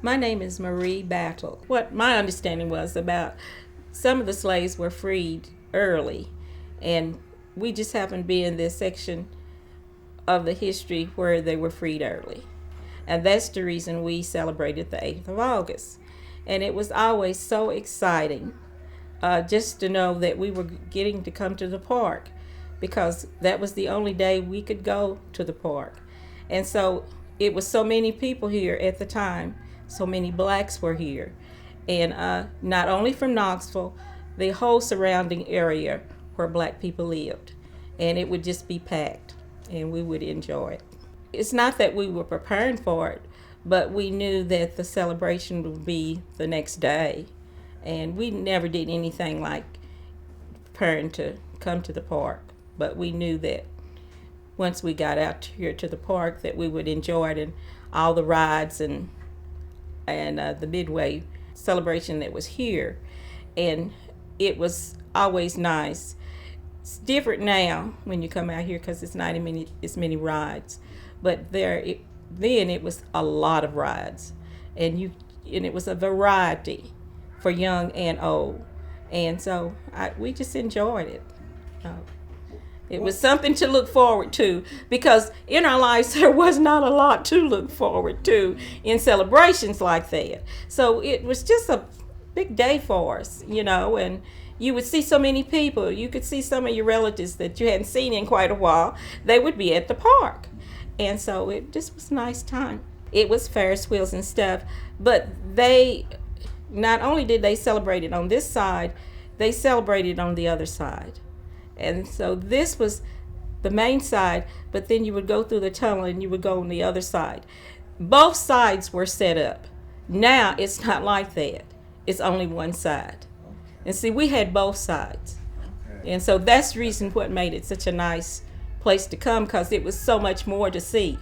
My name is Marie Battle. What my understanding was about some of the slaves were freed early, and we just happened to be in this section of the history where they were freed early. And that's the reason we celebrated the 8th of August. And it was always so exciting just to know that we were getting to come to the park, because that was the only day we could go to the park. And so it was so many people here at the time. So many blacks were here, and not only from Knoxville, the whole surrounding area where black people lived, and it would just be packed, and we would enjoy it. It's not that we were preparing for it, but we knew that the celebration would be the next day, and we never did anything like preparing to come to the park, but we knew that once we got out here to the park that we would enjoy it, and all the rides and the Midway celebration that was here, and it was always nice. It's different now when you come out here because it's not as many rides, but then it was a lot of rides, and it was a variety for young and old, and so we just enjoyed it. It was something to look forward to, because in our lives there was not a lot to look forward to in celebrations like that. So it was just a big day for us, and you would see so many people. You could see some of your relatives that you hadn't seen in quite a while. They would be at the park. And so it just was a nice time. It was Ferris wheels and stuff, but they, not only did they celebrate it on this side, they celebrated on the other side. And so this was the main side, but then you would go through the tunnel and you would go on the other side. Both sides were set up. Now it's not like that. It's only one side. And see, we had both sides. And so that's the reason what made it such a nice place to come, because it was so much more to see.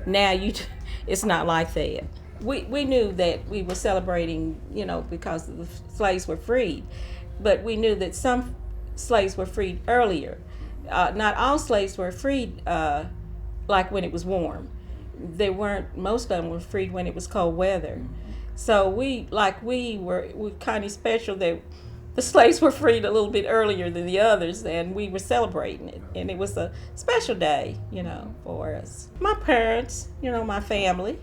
Now it's not like that. We knew that we were celebrating, because the slaves were freed, but we knew that some slaves were freed earlier. Not all slaves were freed like when it was warm. They weren't. Most of them were freed when it was cold weather. So we were kind of special that the slaves were freed a little bit earlier than the others, and we were celebrating it. And it was a special day, for us. My parents, my family,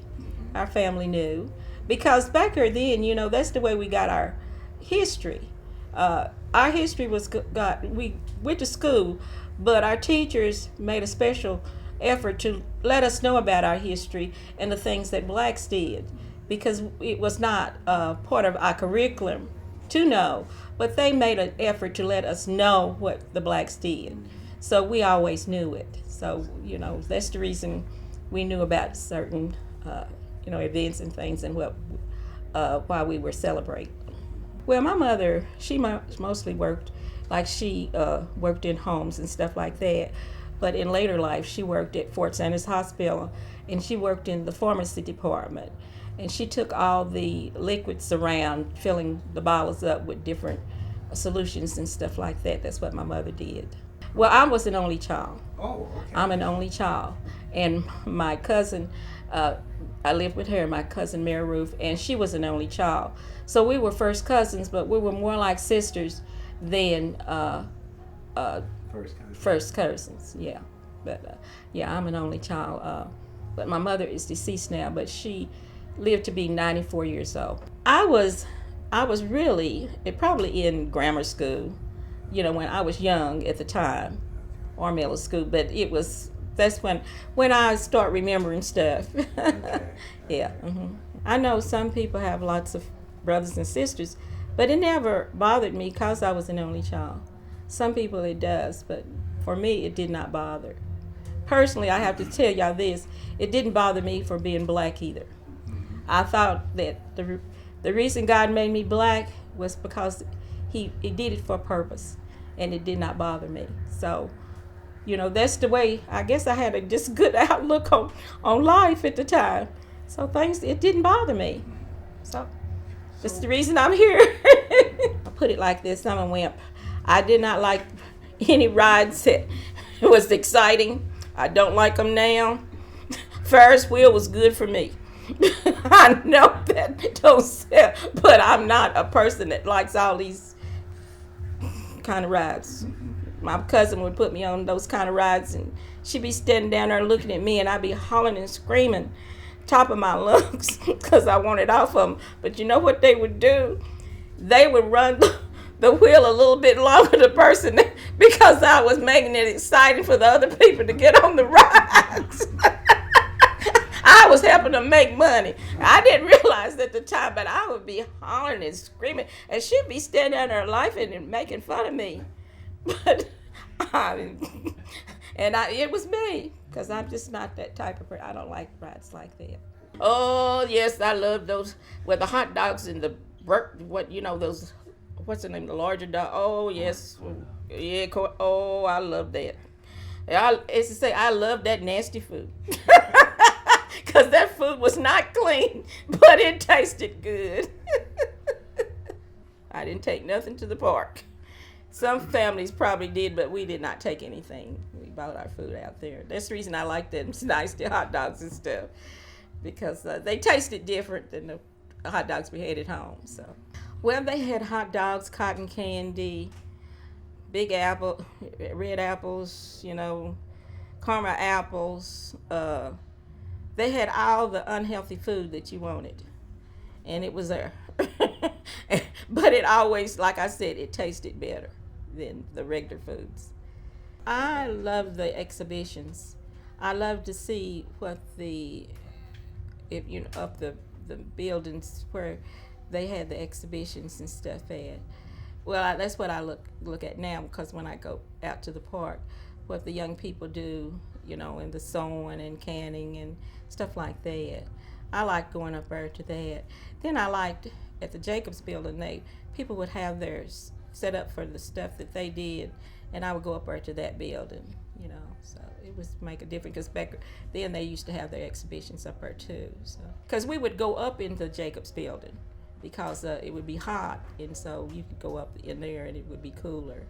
our family knew, because back here then, that's the way we got our history. Our history we went to school, but our teachers made a special effort to let us know about our history and the things that blacks did, because it was not part of our curriculum to know, but they made an effort to let us know what the blacks did. So we always knew it. So, that's the reason we knew about certain, events and things, and why we were celebrating. Well, my mother, she mostly worked, worked in homes and stuff like that. But in later life, she worked at Fort Sanders Hospital, and she worked in the pharmacy department. And she took all the liquids around, filling the bottles up with different solutions and stuff like that. That's what my mother did. Well, I was an only child. Oh, okay. I'm an only child. And my cousin, I lived with her, my cousin Mary Ruth, and she was an only child. So we were first cousins, but we were more like sisters than first cousins. Yeah. But I'm an only child. But my mother is deceased now, but she lived to be 94 years old. I was really probably in grammar school, when I was young at the time, or middle school. But that's when I start remembering stuff. Okay. Yeah. Mm-hmm. I know some people have lots of brothers and sisters, but it never bothered me because I was an only child. Some people it does, but for me it did not bother. Personally, I have to tell y'all this, it didn't bother me for being black either. I thought that the reason God made me black was because he did it for a purpose, and it did not bother me. So, that's the way, I guess I had a just good outlook on life at the time. So it didn't bother me. So that's the reason I'm here. I put it like this, I'm a wimp. I did not like any rides that was exciting. I don't like them now. Ferris wheel was good for me. I know that don't sell, but I'm not a person that likes all these kind of rides. My cousin would put me on those kind of rides, and she'd be standing down there looking at me, and I'd be hollering and screaming top of my lungs because I wanted off of them. But you know what they would do? They would run the wheel a little bit longer, the person, because I was making it exciting for the other people to get on the rides. I was helping them make money. I didn't realize at the time, but I would be hollering and screaming, and she'd be standing there laughing and making fun of me. But it was me, because I'm just not that type of person. I don't like rides like that. Oh yes, I love those with the hot dogs and the those, what's the name, the larger dog. Oh yes, yeah. Oh, I love that. As to say, I love that nasty food. Because that food was not clean, but it tasted good. I didn't take nothing to the park. Some families probably did, but we did not take anything. We bought our food out there. That's the reason I like them nice hot dogs and stuff, because they tasted different than the hot dogs we had at home. So, well, they had hot dogs, cotton candy, big apple, red apples, caramel apples. They had all the unhealthy food that you wanted, and it was there. But it always, like I said, it tasted better than the regular foods. I love the exhibitions. I love to see what up the buildings where they had the exhibitions and stuff at. Well, that's what I look at now, because when I go out to the park, what the young people do, in the sewing and canning and stuff like that. I like going up there to that. Then I liked at the Jacobs building, people would have theirs set up for the stuff that they did, and I would go up there to that building, so it was make a difference, because back then they used to have their exhibitions up there too. So, because we would go up into the Jacobs building, because it would be hot, and so you could go up in there and it would be cooler.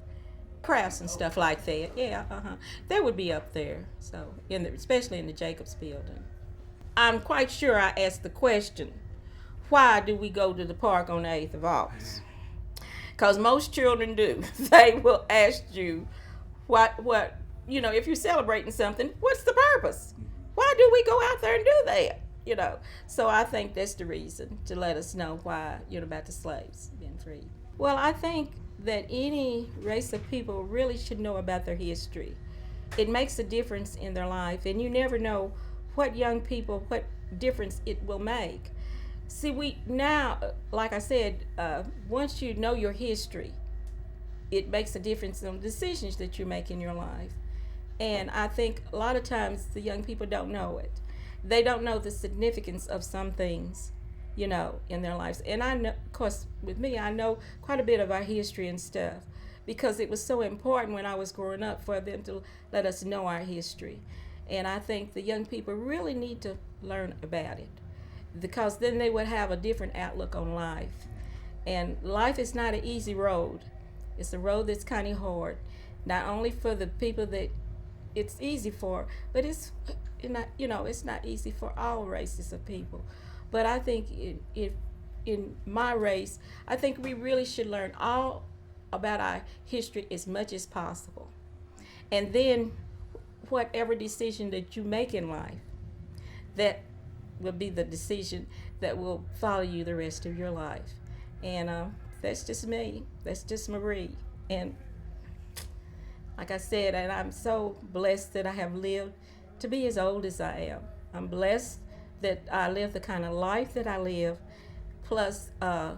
Crafts and stuff like that, yeah, they would be up there. So, especially in the Jacobs building. I'm quite sure I asked the question, why do we go to the park on the 8th of August? Because most children do. They will ask you, what, if you're celebrating something, what's the purpose? Why do we go out there and do that? So I think that's the reason, to let us know why, about the slaves being freed. Well, I think that any race of people really should know about their history. It makes a difference in their life, and you never know what difference it will make. See, we now, like I said, once you know your history, it makes a difference in the decisions that you make in your life. And I think a lot of times the young people don't know it. They don't know the significance of some things, in their lives. And I know, of course, with me, I know quite a bit of our history and stuff, because it was so important when I was growing up for them to let us know our history. And I think the young people really need to learn about it, because then they would have a different outlook on life. And life is not an easy road. It's a road that's kind of hard, not only for the people that it's easy for, but it's not easy for all races of people. But I think in my race, I think we really should learn all about our history as much as possible. And then whatever decision that you make in life, that will be the decision that will follow you the rest of your life. And that's just me. That's just Marie. And like I said, and I'm so blessed that I have lived to be as old as I am. I'm blessed that I live the kind of life that I live, plus the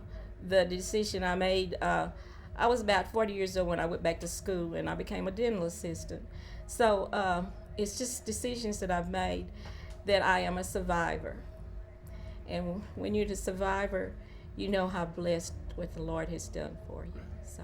decision I made. I was about 40 years old when I went back to school, and I became a dental assistant. So it's just decisions that I've made that I am a survivor. And when you're the survivor, you know how blessed what the Lord has done for you. So